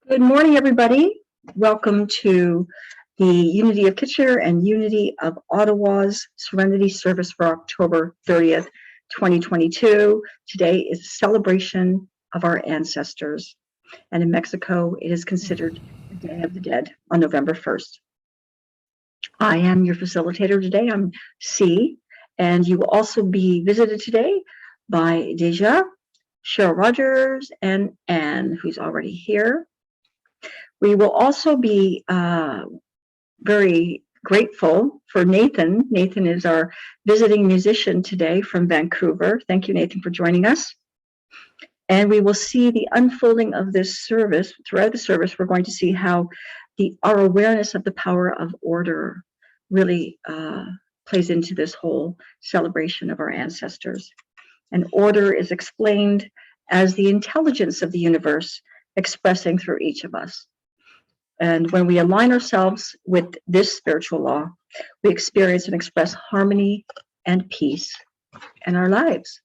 Good morning, everybody. Welcome to the Unity of Kitchener and Unity of Ottawa's Serenity Service for October 30th, 2022. Today is a celebration of our ancestors, and in Mexico, it is considered the Day of the Dead on November 1st. I am your facilitator today. I'm C, and you will also be visited today by Deja, Cheryl Rogers, and Anne, who's already here. We will also be very grateful for Nathan. Nathan is our visiting musician today from Vancouver. Thank you, Nathan, for joining us. And we will see the unfolding of this service. Throughout the service, we're going to see how our awareness of the power of order really plays into this whole celebration of our ancestors. And order is explained as the intelligence of the universe expressing through each of us. And when we align ourselves with this spiritual law, we experience and express harmony and peace in our lives.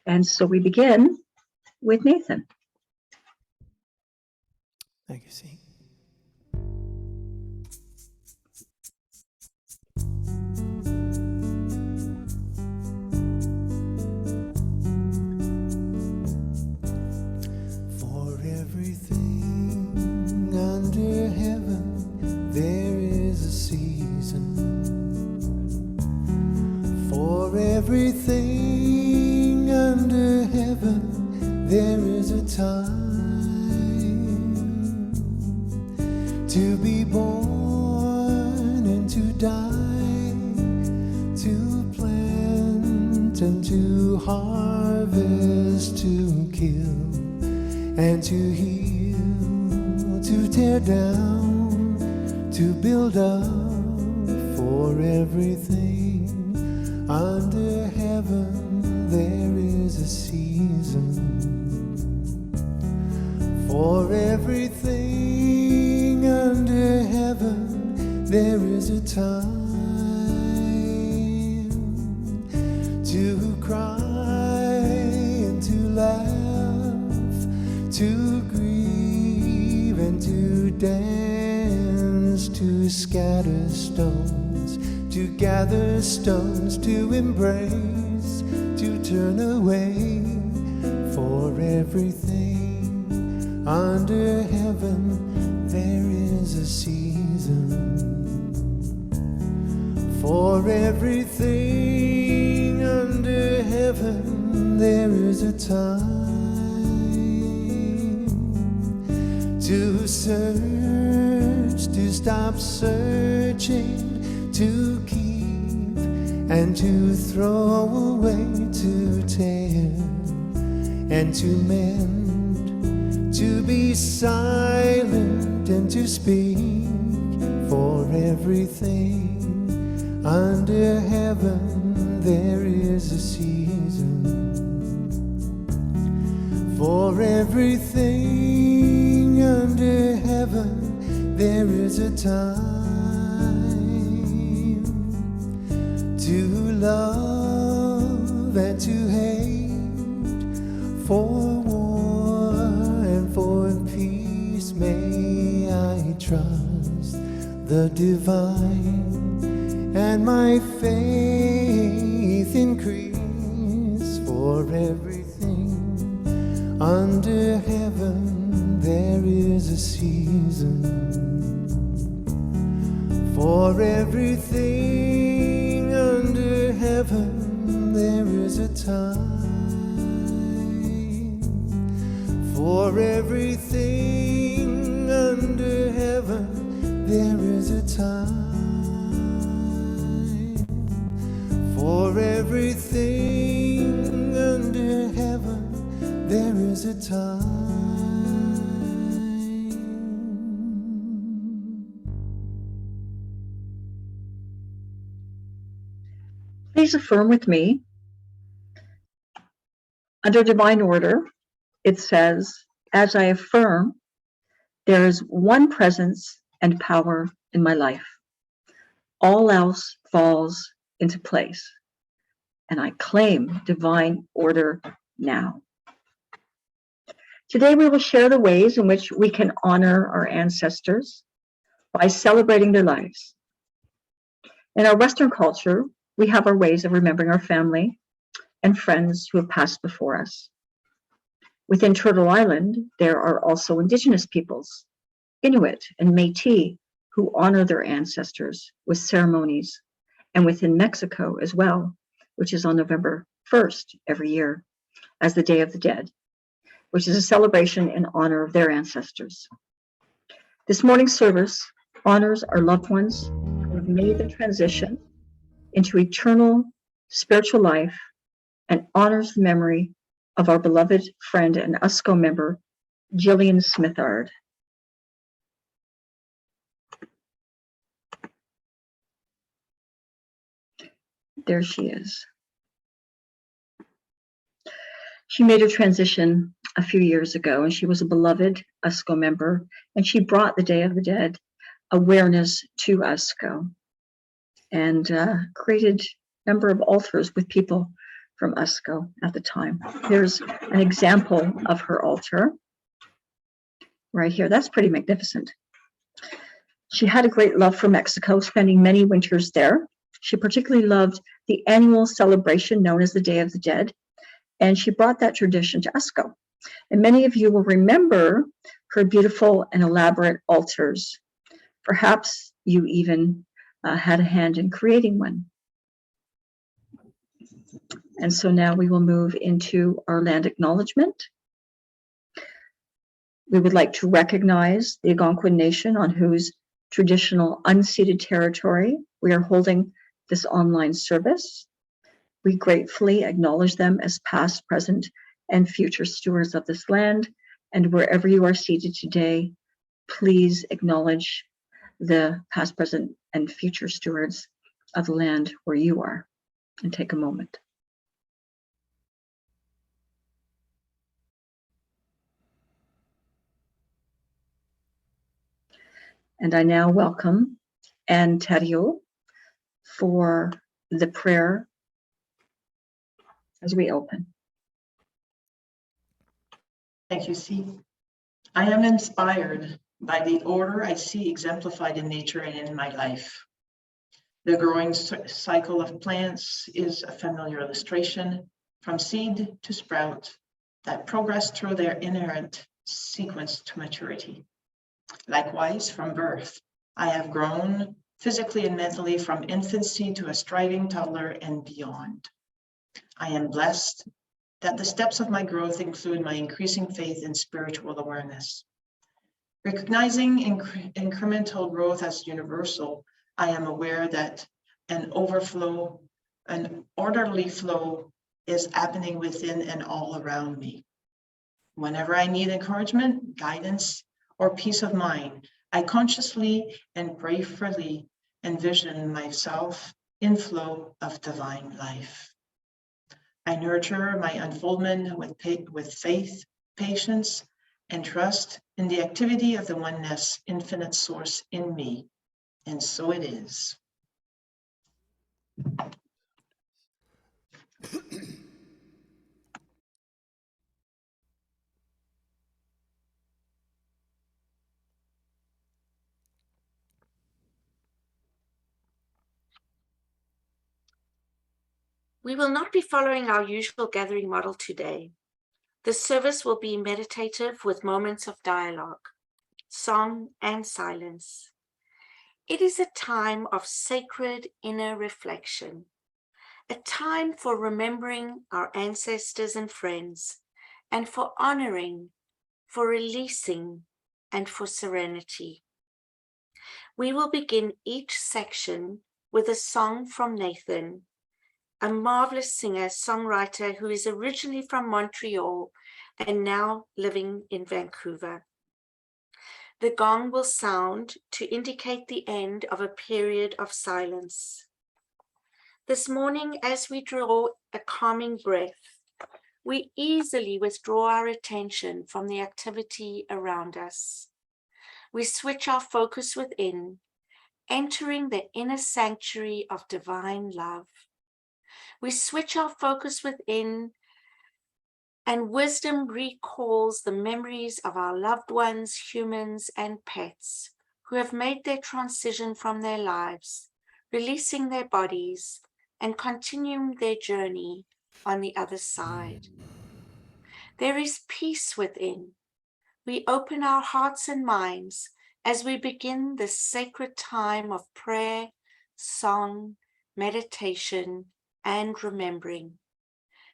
And so we begin with Nathan. Thank you, C. For everything under heaven, there is a season. For everything under heaven, there is a time to be born and to die, to plant and to harvest, to kill and to heal, to tear down, to build up. For everything under heaven, there is a season. For everything under heaven, there is a time to cry and to laugh, to grieve and to dance, to scatter stones, to gather stones, to embrace, to turn away. For everything under heaven, there is a season. For everything under heaven, there is a time to search, to stop searching, to keep and to throw away, to tear and to mend, to be silent and to speak. For everything under heaven, there is a season. For everything under heaven, there is a time to love and to hate, for war and for peace. May I trust the divine and my faith increase. For everything under heaven, there is a season. For everything under heaven, there is a time. For everything under heaven, there is a time. For everything under heaven, there is a time. Please affirm with me. Under divine order, it says, as I affirm, there is one presence and power in my life. All else falls into place. And I claim divine order now. Today we will share the ways in which we can honor our ancestors by celebrating their lives. In our Western culture, we have our ways of remembering our family and friends who have passed before us. Within Turtle Island, there are also Indigenous peoples, Inuit and Métis, who honor their ancestors with ceremonies, and within Mexico as well, which is on November 1st every year as the Day of the Dead, which is a celebration in honor of their ancestors. This morning's service honors our loved ones who have made the transition into eternal spiritual life and honors the memory of our beloved friend and USCO member, Jillian Smithard. There she is. She made her transition a few years ago, and she was a beloved USCO member, and she brought the Day of the Dead awareness to USCO and created a number of altars with people from USCO at the time. Here's an example of her altar right here. That's pretty magnificent. She had a great love for Mexico, spending many winters there. She particularly loved the annual celebration known as the Day of the Dead, and she brought that tradition to USCO. And many of you will remember her beautiful and elaborate altars. Perhaps you even had a hand in creating one. And so now we will move into our land acknowledgement. We would like to recognize the Algonquin Nation on whose traditional unceded territory we are holding this online service. We gratefully acknowledge them as past, present, and future stewards of this land. And wherever you are seated today, please acknowledge the past, present, and future stewards of the land where you are, and take a moment. And I now welcome Anne Thériault for the prayer as we open. Thank you, C. I am inspired by the order I see exemplified in nature and in my life. The growing cycle of plants is a familiar illustration, from seed to sprout, that progress through their inherent sequence to maturity. Likewise, from birth, I have grown physically and mentally from infancy to a striving toddler and beyond. I am blessed that the steps of my growth include my increasing faith in spiritual awareness. Recognizing incremental growth as universal, I am aware that an orderly flow is happening within and all around me. Whenever I need encouragement, guidance, or peace of mind, I consciously and prayerfully envision myself in flow of divine life. I nurture my unfoldment with faith, patience, and trust in the activity of the oneness infinite source in me. And so it is. We will not be following our usual gathering model today. This service will be meditative with moments of dialogue, song, and silence. It is a time of sacred inner reflection, a time for remembering our ancestors and friends, and for honoring, for releasing, and for serenity. We will begin each section with a song from Nathan, a marvelous singer-songwriter who is originally from Montreal and now living in Vancouver. The gong will sound to indicate the end of a period of silence. This morning, as we draw a calming breath, we easily withdraw our attention from the activity around us. We switch our focus within, entering the inner sanctuary of divine love. We switch our focus within and wisdom recalls the memories of our loved ones, humans, and pets who have made their transition from their lives, releasing their bodies and continuing their journey on the other side. There is peace within. We open our hearts and minds as we begin this sacred time of prayer, song, meditation, and remembering.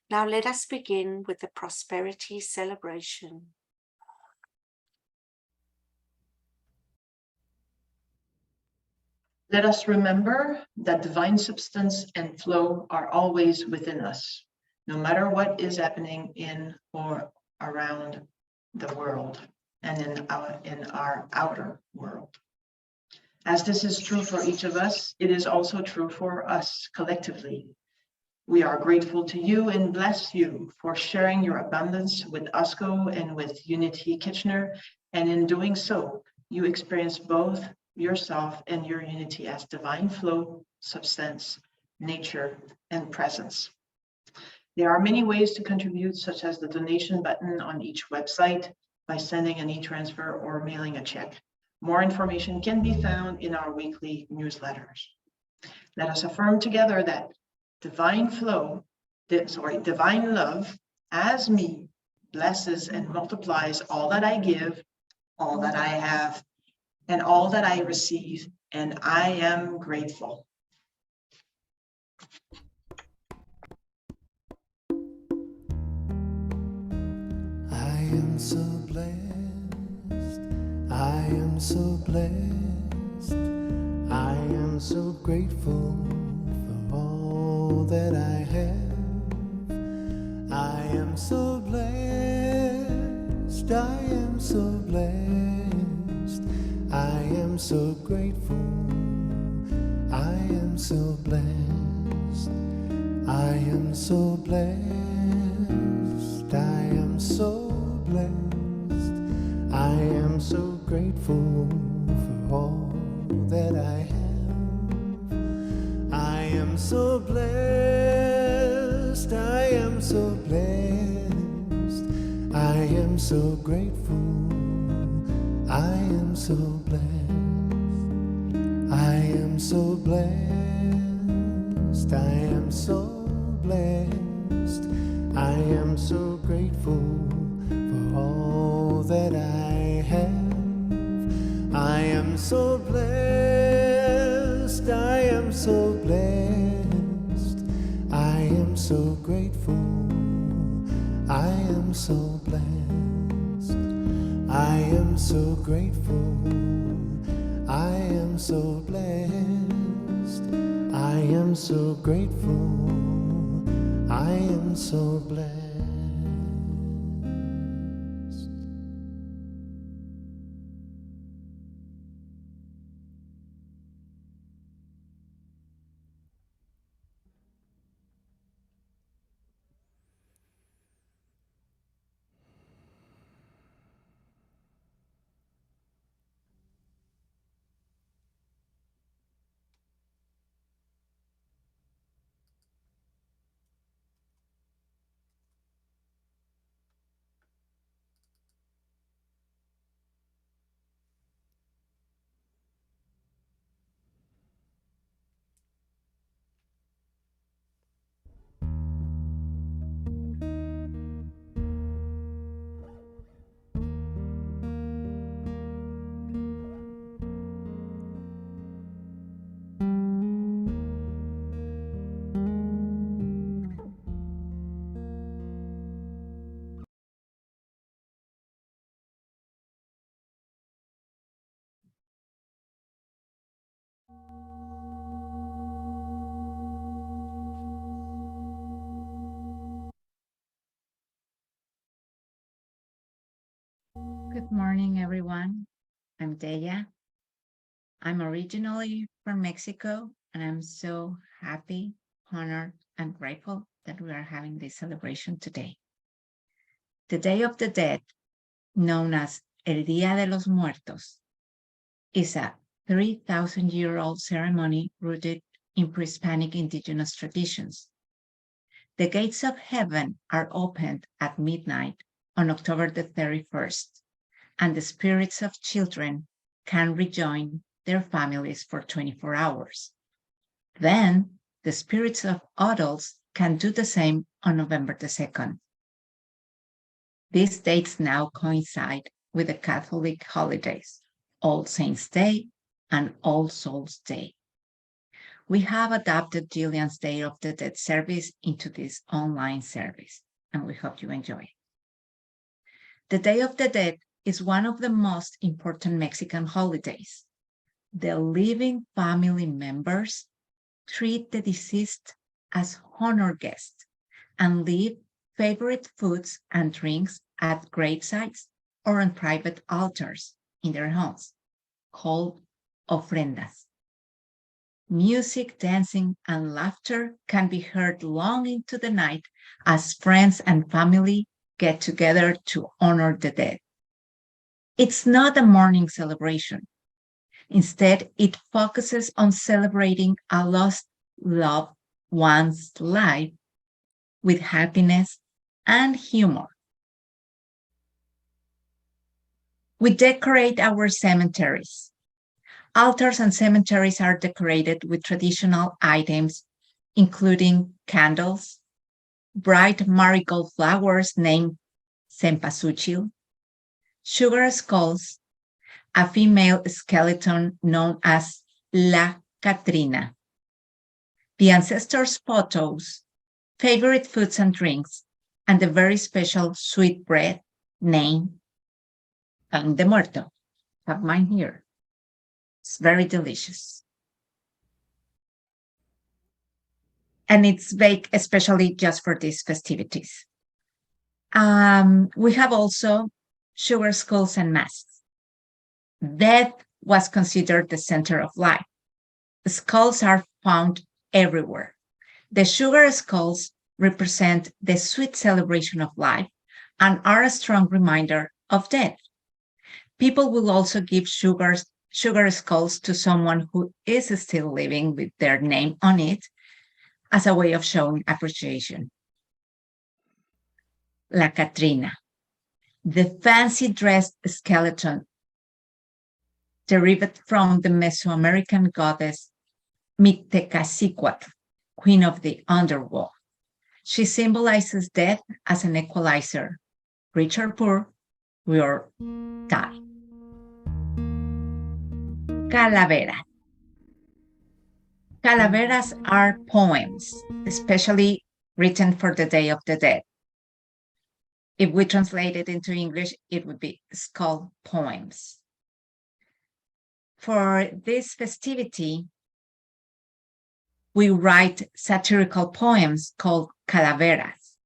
Now let us begin with the prosperity celebration. Let us remember that divine substance and flow are always within us, no matter what is happening in or around the world and in our outer world. As this is true for each of us, it is also true for us collectively. We are grateful to you and bless you for sharing your abundance with USCO and with Unity Kitchener. And in doing so, you experience both yourself and your unity as divine flow, substance, nature, and presence. There are many ways to contribute, such as the donation button on each website, by sending an e-transfer or mailing a check. More information can be found in our weekly newsletters. Let us affirm together that divine love as me blesses and multiplies all that I give, all that I have, and all that I receive, and I am grateful. I am so blessed. I am so blessed. I am so grateful for all that I have. I am so blessed. I am so blessed. I am so grateful. I am so blessed. I am so blessed. I am so blessed. I am so grateful for all that I have. I am so blessed. I am so blessed. I am so grateful. I am so blessed. I am so blessed. I am so blessed. I am so grateful for all that I have. I am so blessed. I am so blessed. I am so grateful. I am so blessed. I am so grateful. I am so blessed. I am so grateful. I am so blessed. Good morning, everyone. I'm Deya. I'm originally from Mexico, and I'm so happy, honored, and grateful that we are having this celebration today. The Day of the Dead, known as El Día de los Muertos, is a 3,000-year-old ceremony rooted in pre-Hispanic indigenous traditions. the gates of heaven are opened at midnight on October the 31st, and the spirits of children can rejoin their families for 24 hours. Then the spirits of adults can do the same on November the 2nd. These dates now coincide with the Catholic holidays, All Saints' Day and All Souls' Day. We have adapted Jillian's Day of the Dead service into this online service, and we hope you enjoy it. The Day of the Dead is one of the most important Mexican holidays. The living family members treat the deceased as honor guests and leave favorite foods and drinks at gravesites or on private altars in their homes, called ofrendas. Music, dancing, and laughter can be heard long into the night as friends and family get together to honor the dead. It's not a mourning celebration. Instead, it focuses on celebrating a lost loved one's life with happiness and humor. We decorate our cemeteries. Altars and cemeteries are decorated with traditional items, including candles, bright marigold flowers named cempasúchil, sugar skulls, a female skeleton known as La Catrina, the ancestors' photos, favorite foods and drinks, and the very special sweet bread named Pan de Muerto. I have mine here. It's very delicious. And it's baked especially just for these festivities. We have also sugar skulls and masks. Death was considered the center of life. The skulls are found everywhere. The sugar skulls represent the sweet celebration of life and are a strong reminder of death. People will also give sugar skulls to someone who is still living with their name on it as a way of showing appreciation. La Catrina, the fancy dressed skeleton derived from the Mesoamerican goddess Mictecacihuatl, queen of the underworld. She symbolizes death as an equalizer, rich or poor, we all die. Calavera. Calaveras are poems, especially written for the Day of the Dead. If we translate it into English, it would be skull poems. For this festivity, we write satirical poems called calaveras.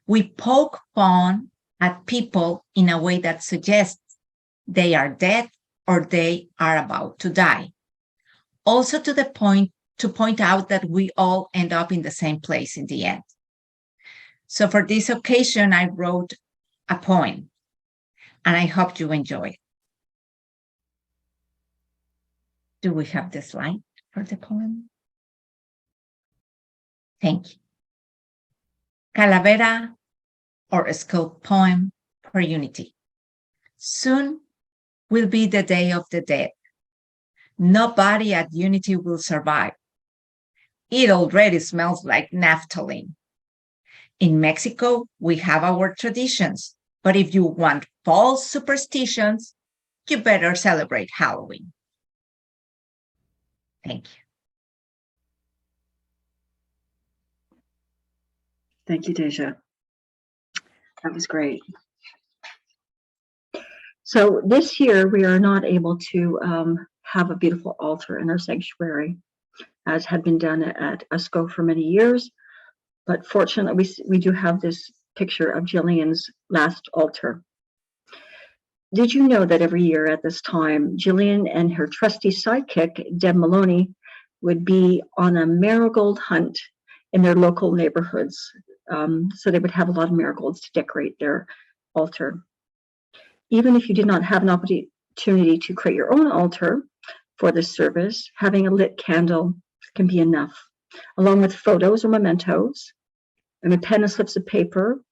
We poke fun at people in a way that suggests they are dead or they are about to die. Also to point out that we all end up in the same place in the end. So for this occasion, I wrote a poem, and I hope you enjoy it. Do we have the slide for the poem? Thank you. Calavera, or a skull poem for unity. Soon will be the Day of the Dead. Nobody at Unity will survive. It already smells like naphthalene. In Mexico, we have our traditions, but if you want false superstitions, you better celebrate Halloween. Thank you. Thank you, Deja. That was great. So this year, we are not able to have a beautiful altar in our sanctuary, as had been done at USCO for many years. But fortunately, we do have this picture of Jillian's last altar. Did you know that every year at this time, Jillian and her trusty sidekick, Deb Maloney, would be on a marigold hunt in their local neighborhoods? So they would have a lot of marigolds to decorate their altar. Even if you did not have an opportunity to create your own altar for this service, having a lit candle can be enough, along with photos or mementos. and a pen and slips of paper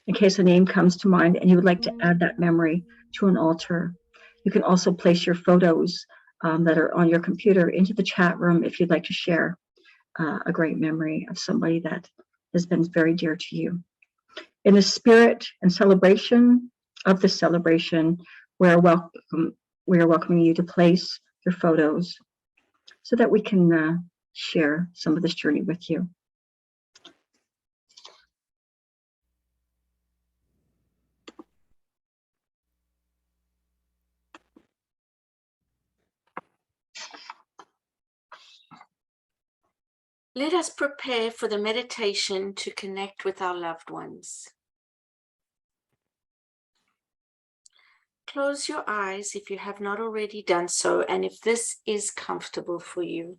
in case a name comes to mind and you would like to add that memory to an altar. You can also place your photos that are on your computer into the chat room if you'd like to share a great memory of somebody that has been very dear to you. In the spirit and celebration of the celebration, we are welcoming you to place your photos so that we can share some of this journey with you. Let us prepare for the meditation to connect with our loved ones. Close your eyes if you have not already done so, and if this is comfortable for you.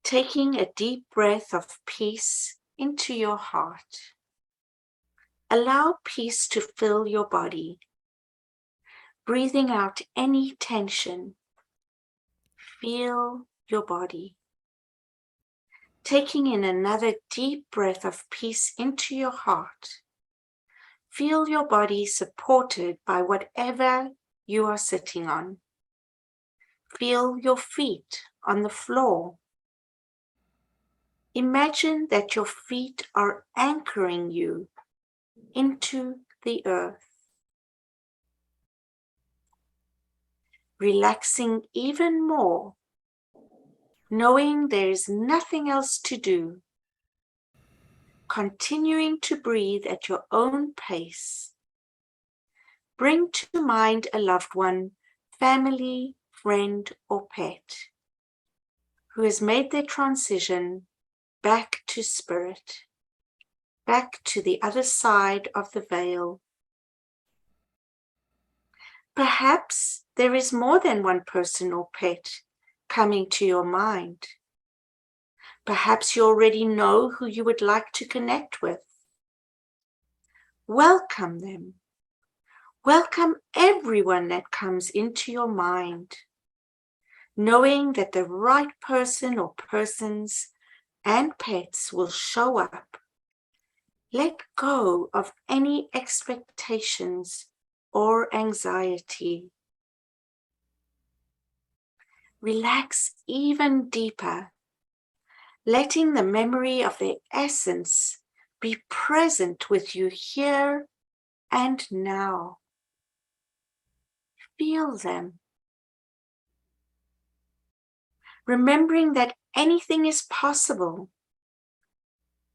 Taking a deep breath of peace into your heart. Allow peace to fill your body. Breathing out any tension. Feel your body. Taking in another deep breath of peace into your heart. Feel your body supported by whatever you are sitting on. Feel your feet on the floor. Imagine that your feet are anchoring you into the earth. Relaxing even more, knowing there is nothing else to do. Continuing to breathe at your own pace. Bring to mind a loved one, family, friend, or pet, who has made their transition back to spirit, back to the other side of the veil. Perhaps there is more than one person or pet coming to your mind. Perhaps you already know who you would like to connect with. Welcome them. Welcome everyone that comes into your mind, knowing that the right person or persons and pets will show up. Let go of any expectations or anxiety. Relax even deeper, letting the memory of their essence be present with you here and now. Feel them. Remembering that anything is possible.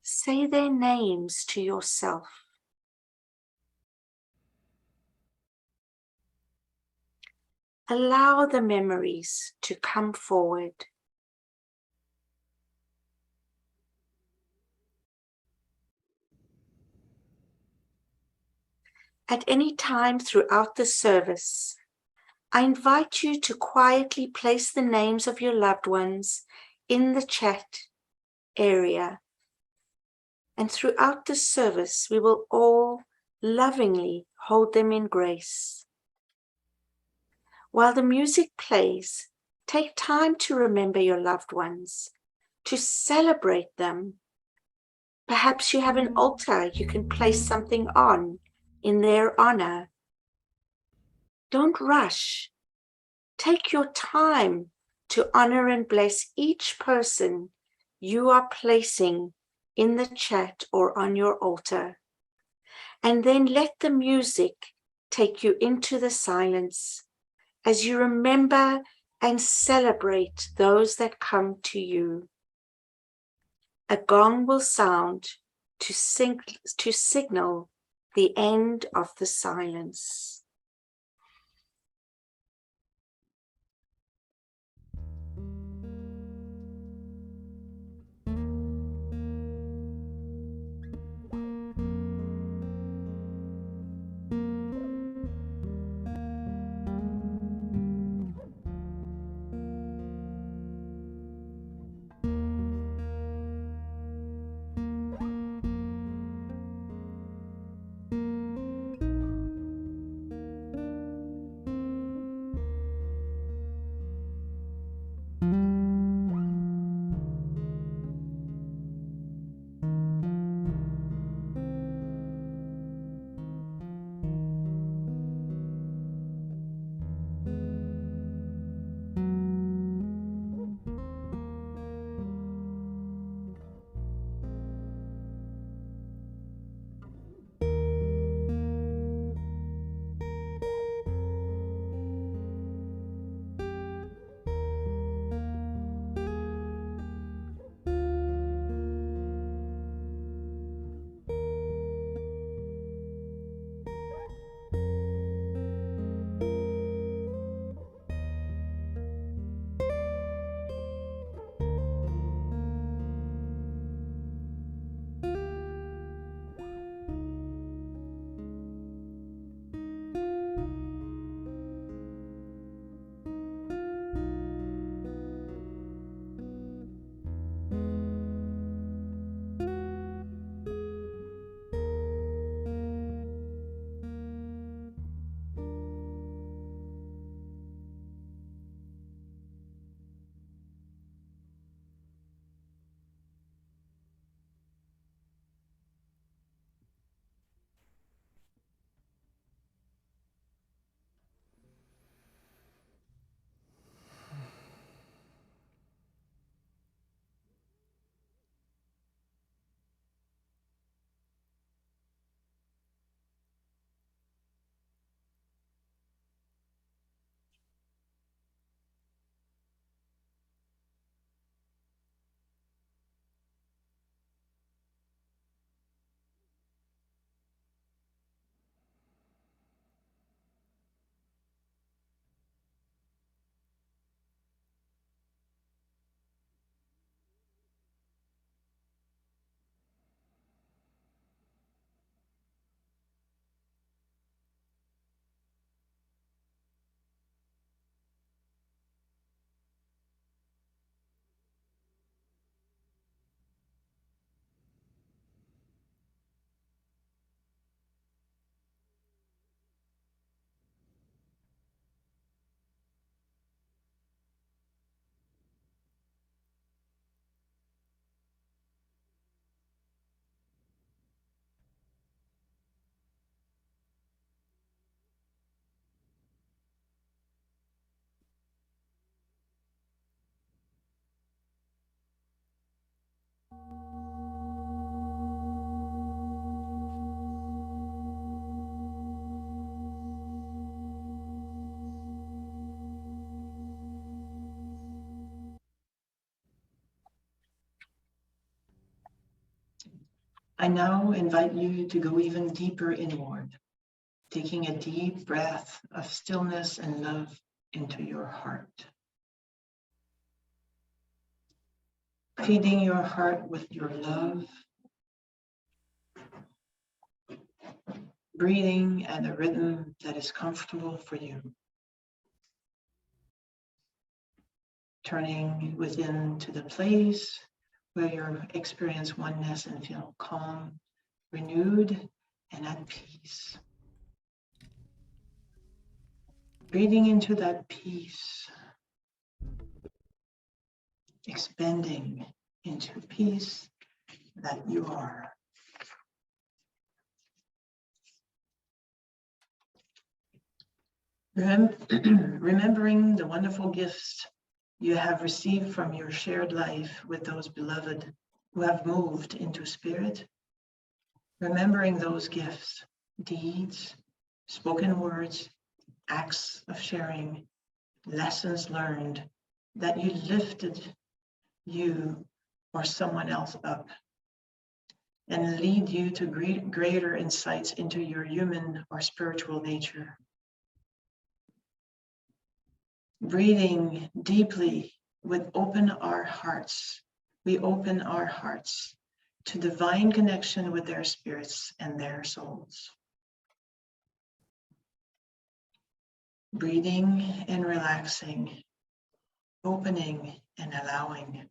Say their names to yourself. Allow the memories to come forward. At any time throughout the service, I invite you to quietly place the names of your loved ones in the chat area. And throughout the service, we will all lovingly hold them in grace. While the music plays, take time to remember your loved ones, to celebrate them. Perhaps you have an altar you can place something on in their honor. Don't rush. Take your time to honor and bless each person you are placing in the chat or on your altar. And then let the music take you into the silence as you remember and celebrate those that come to you. A gong will sound to signal the end of the silence. I now invite you to go even deeper inward, taking a deep breath of stillness and love into your heart. Feeding your heart with your love, breathing at a rhythm that is comfortable for you. Turning within to the place where you experience oneness and feel calm, renewed, and at peace. Breathing into that peace, expanding into peace that you are. Remembering the wonderful gifts you have received from your shared life with those beloved who have moved into spirit. Remembering those gifts, deeds, spoken words, acts of sharing, lessons learned that you lifted you or someone else up and lead you to greater insights into your human or spiritual nature. Breathing deeply with open our hearts, we open our hearts to divine connection with their spirits and their souls. Breathing and relaxing, opening and allowing.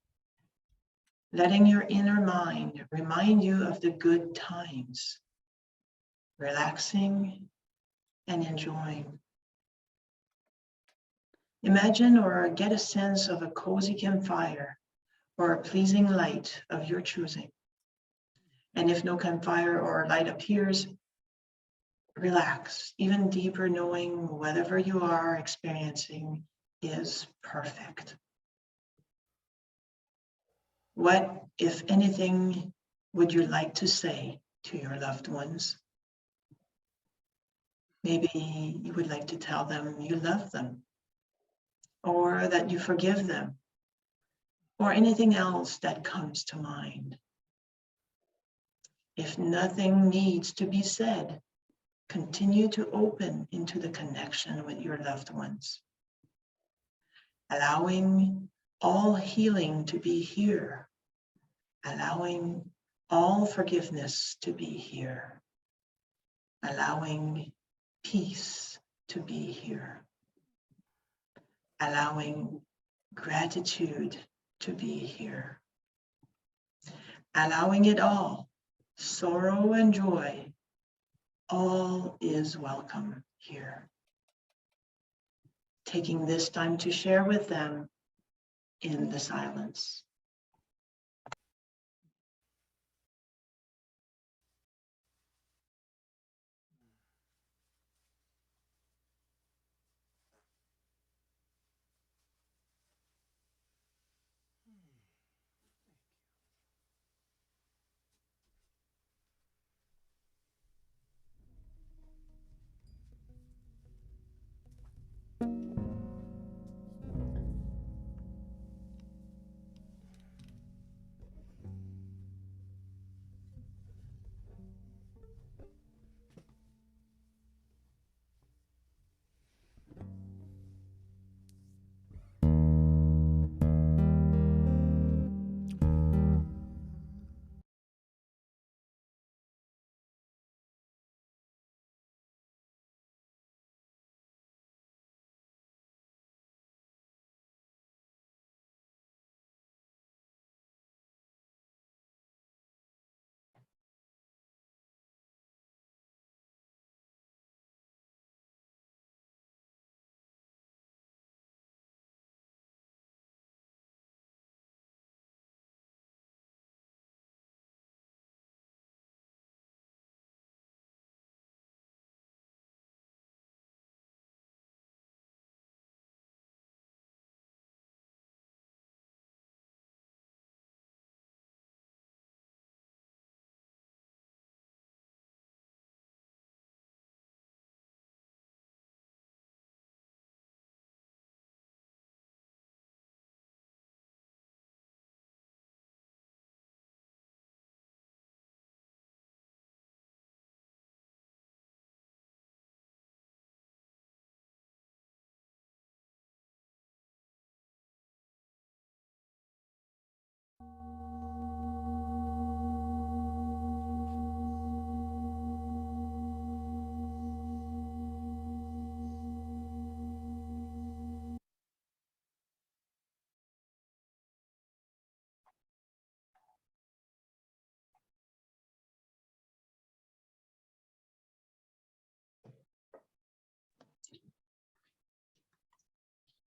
Letting your inner mind remind you of the good times. Relaxing and enjoying. Imagine or get a sense of a cozy campfire or a pleasing light of your choosing. And if no campfire or light appears, relax even deeper, knowing whatever you are experiencing is perfect. What, if anything, would you like to say to your loved ones? Maybe you would like to tell them you love them, or that you forgive them, or anything else that comes to mind. If nothing needs to be said, continue to open into the connection with your loved ones, allowing all healing to be here, allowing all forgiveness to be here, allowing peace to be here, allowing gratitude to be here, allowing it all, sorrow and joy, all is welcome here. Taking this time to share with them in the silence.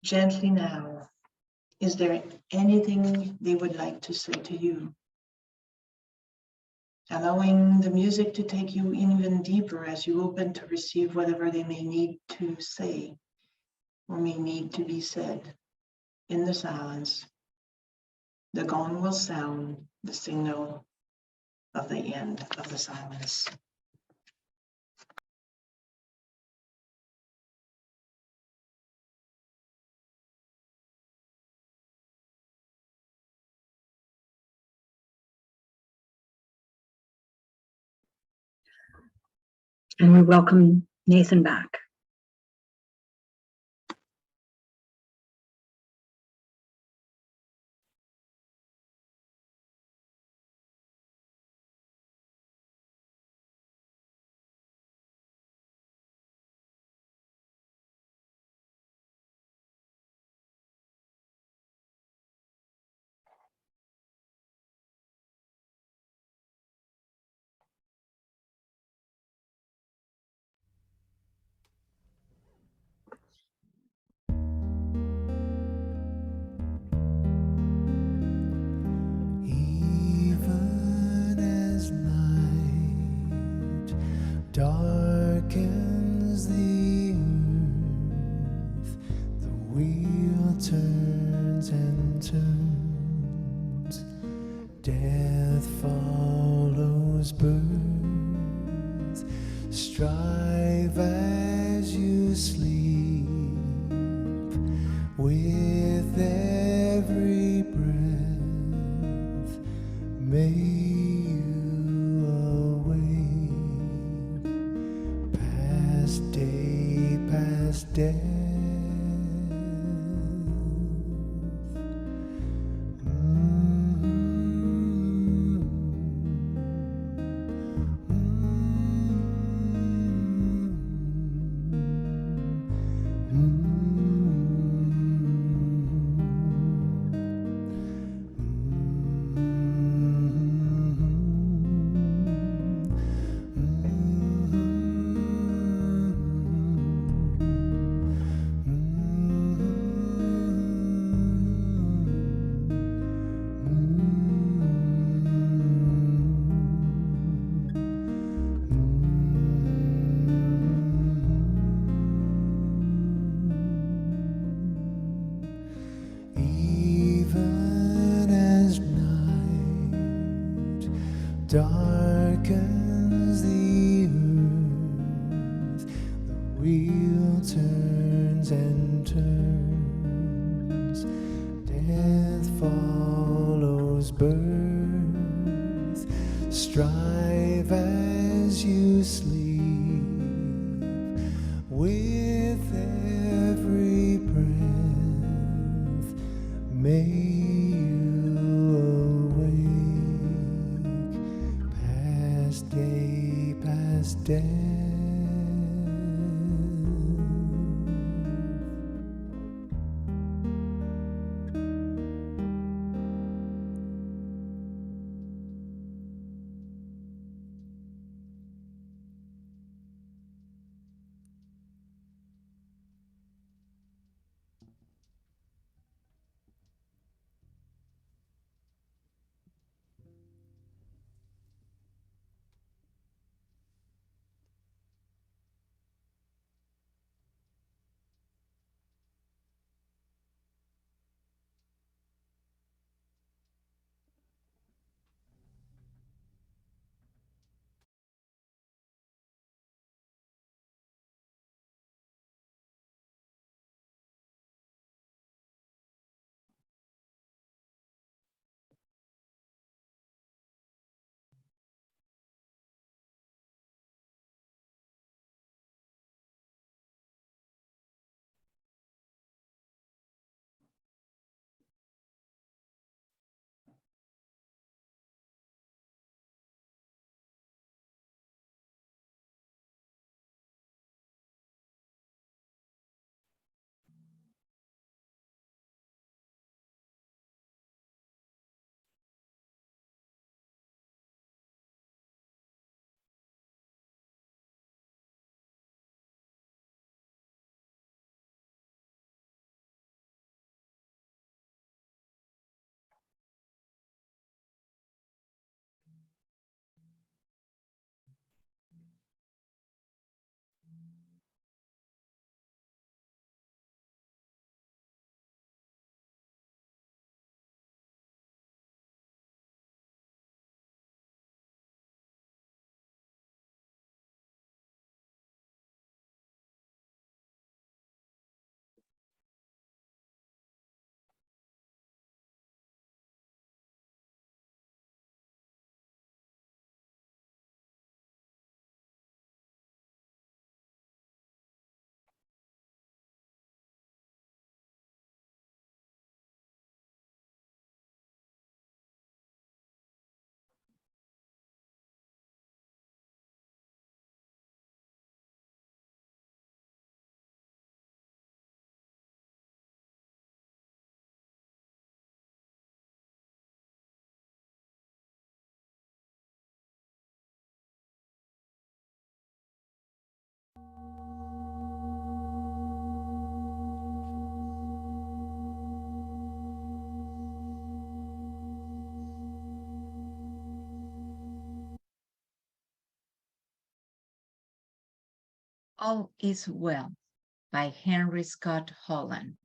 gently now. Is there anything they would like to say to you? Allowing the music to take you even deeper as you open to receive whatever they may need to say or may need to be said. In the silence, the gong will sound the signal of the end of the silence. And we welcome Nathan back. Even as night darkens the earth, the wheel turns and turns. Death follows birth. Strive as you sleep. With every breath, may you awake. Past day, past death. Even as night darkens the earth, the wheel turns and turns. Death follows birth. Strive as you sleep. With every breath, may you awake. Past day, past death. All is Well by Henry Scott Holland.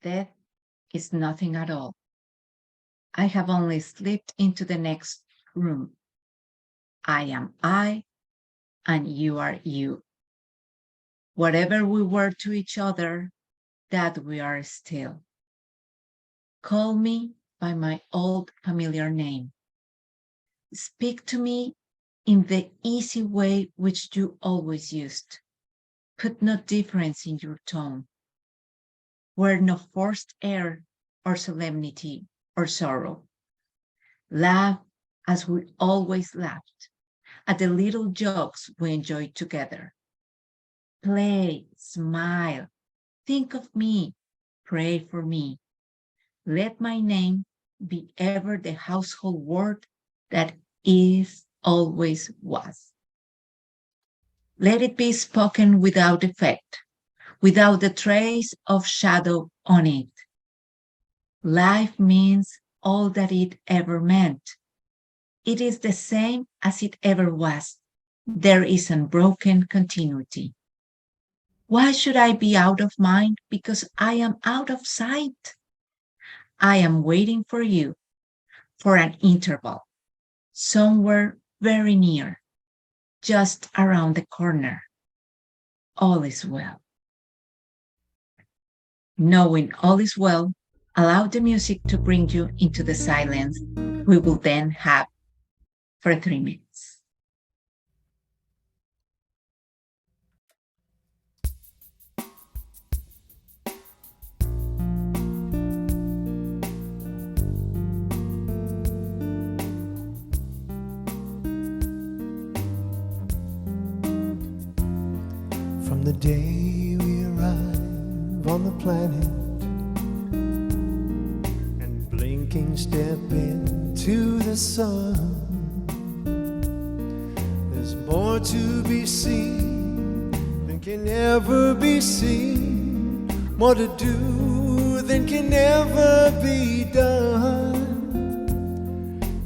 Death is nothing at all. I have only slipped into the next room. I am I, and you are you. Whatever we were to each other, that we are still. Call me by my old familiar name. Speak to me in the easy way which you always used. Put no difference in your tone. Wear no forced air or solemnity or sorrow. Laugh as we always laughed, at the little jokes we enjoyed together. Play, smile, think of me, pray for me. Let my name be ever the household word that is, always was. Let it be spoken without effect, without the trace of shadow on it. Life means all that it ever meant. It is the same as it ever was. There is unbroken continuity. Why should I be out of mind because I am out of sight? I am waiting for you, for an interval, somewhere very near, just around the corner. All is well. Knowing all is well, allow the music to bring you into the silence we will then have for 3 minutes. From the day we arrive on the planet and blinking step into the sun, there's more to be seen than can ever be seen, more to do than can ever be done.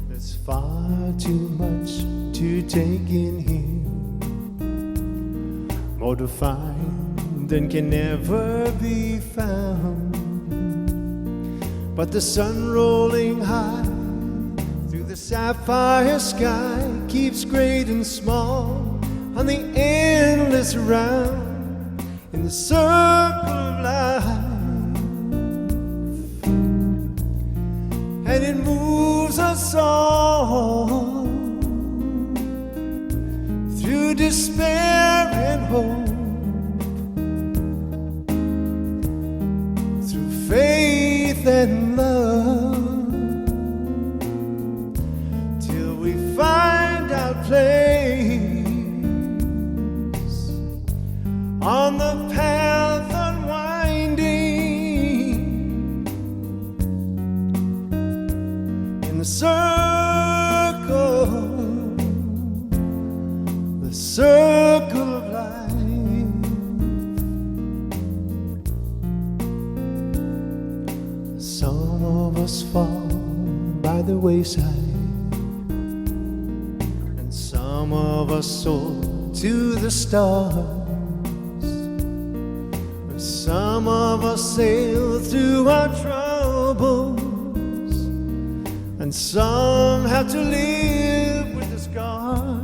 There's far too much to take in here, more to find than can ever be found. But the sun rolling high through the sapphire sky keeps great and small on the endless round in the circle of life, and it moves us all through despair and hope, through faith and love, till we find our place on the path unwinding in the circle of life. Some of us fall by the wayside, and some of us soar to the stars, and some of us sail through our troubles, and some have to live with the scars.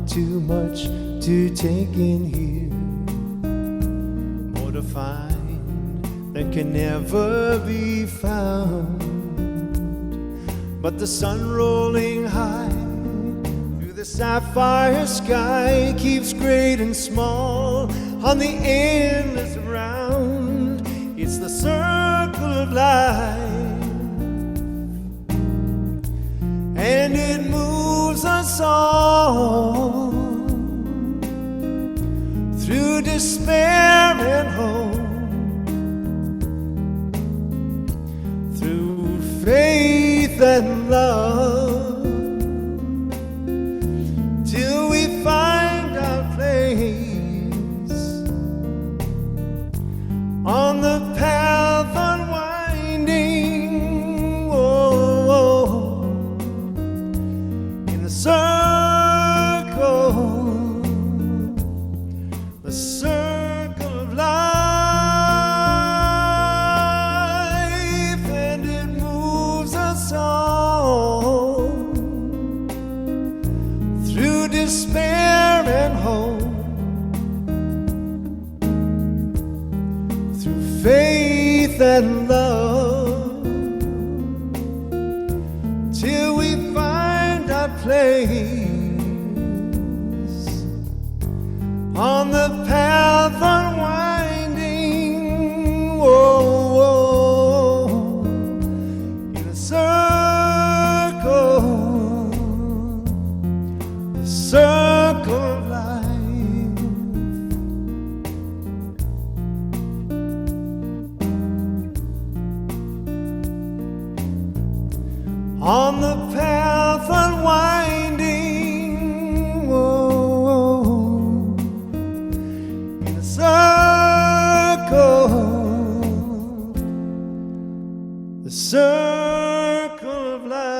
Too much to take in here, more to find than can never be found. But the sun rolling high through the sapphire sky keeps great and small on the endless round. It's the circle of life, and it moves us all through despair and hope, through faith and love, till we find our place on the path unwinding, in the circle the path unwinding, whoa, in a circle of life. On the path unwinding, whoa, in a circle of life.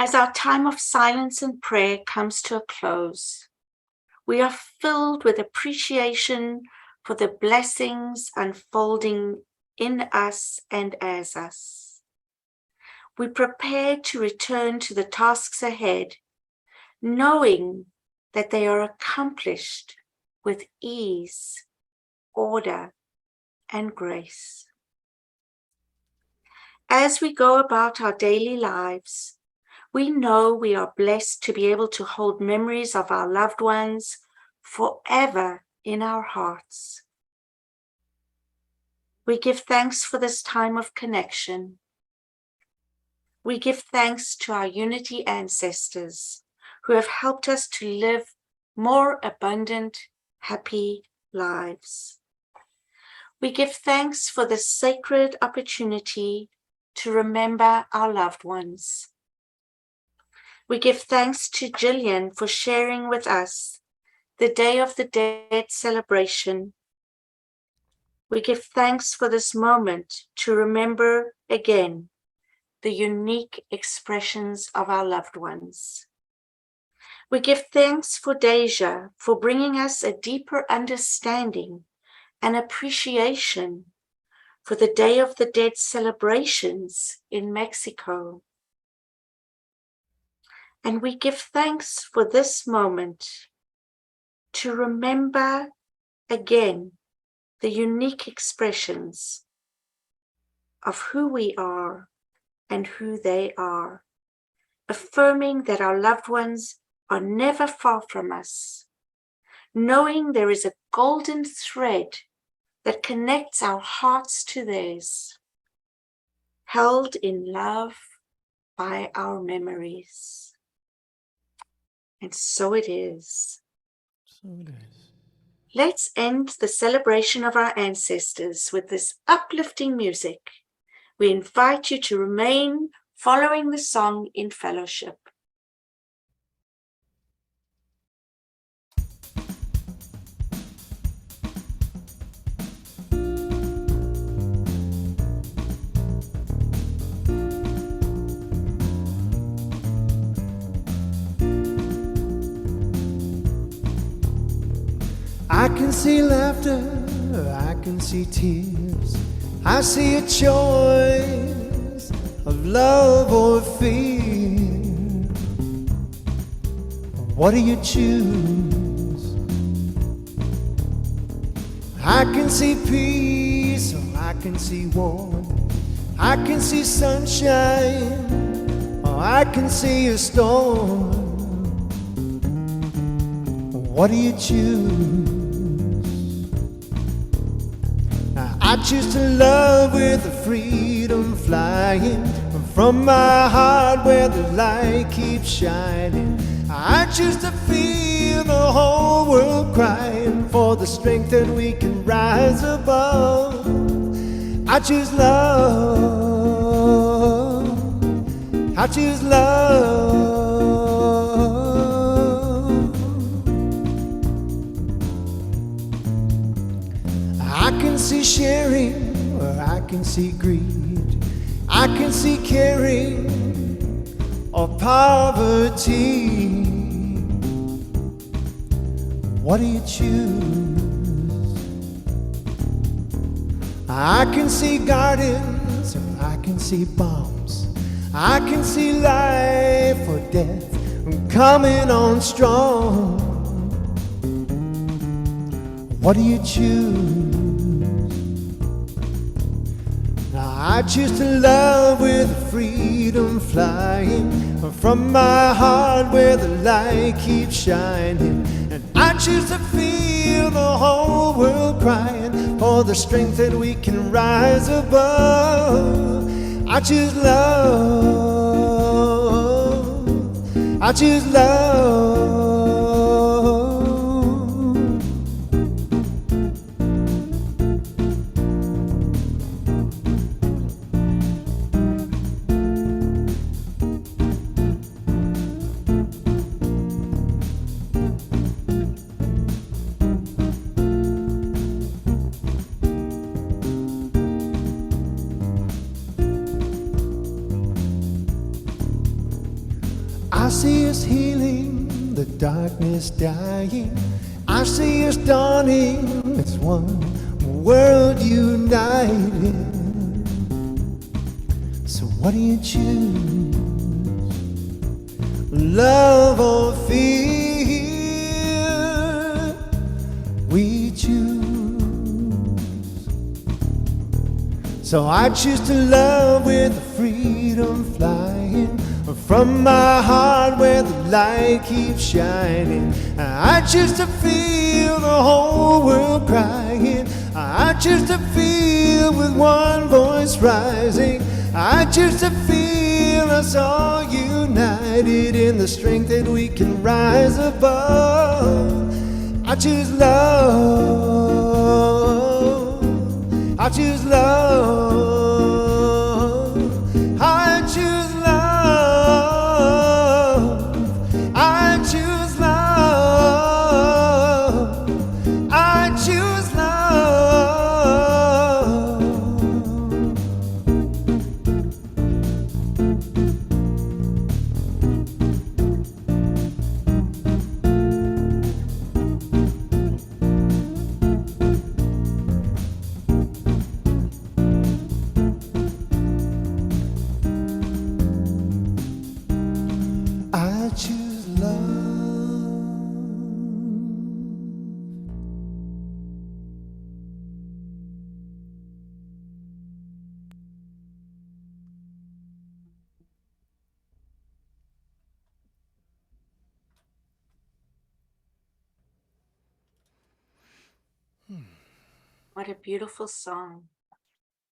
As our time of silence and prayer comes to a close, we are filled with appreciation for the blessings unfolding in us and as us. We prepare to return to the tasks ahead, knowing that they are accomplished with ease, order, and grace. As we go about our daily lives, we know we are blessed to be able to hold memories of our loved ones forever in our hearts. We give thanks for this time of connection. We give thanks to our Unity ancestors who have helped us to live more abundant, happy lives. We give thanks for the sacred opportunity to remember our loved ones. We give thanks to Jillian for sharing with us the Day of the Dead celebration. We give thanks for this moment to remember again the unique expressions of our loved ones. We give thanks for Deja for bringing us a deeper understanding and appreciation for the Day of the Dead celebrations in Mexico. And we give thanks for this moment to remember again the unique expressions of who we are and who they are, affirming that our loved ones are never far from us, knowing there is a golden thread that connects our hearts to theirs, held in love by our memories. And so it is. So it is. Let's end the celebration of our ancestors with this uplifting music. We invite you to remain following the song in fellowship. I can see laughter, I can see tears. I see a choice of love or fear. What do you choose? I can see peace, or I can see war. I can see sunshine, or I can see a storm. What do you choose? I choose to love with the freedom flying from my heart where the light keeps shining. I choose to feel the whole world crying for the strength that we can rise above. I choose love. I choose love. I can see sharing, or I can see greed. I can see caring, or poverty. What do you choose? I can see gardens, or I can see bombs. I can see life or death coming on strong. What do you choose? I choose to love with freedom flying from my heart where the light keeps shining. And I choose to feel the whole world crying for the strength that we can rise above. I choose love. I choose love. I see us healing, the darkness dying. I see us dawning as one world united. So what do you choose? Love or fear? We choose. So I choose to love with freedom flying from my heart where the light keeps shining. I choose to feel the whole world crying. I choose to feel with one voice rising. I choose to feel us all united in the strength that we can rise above. I choose love. choose love. I choose love. I choose love. I choose love. I choose love. What a beautiful song.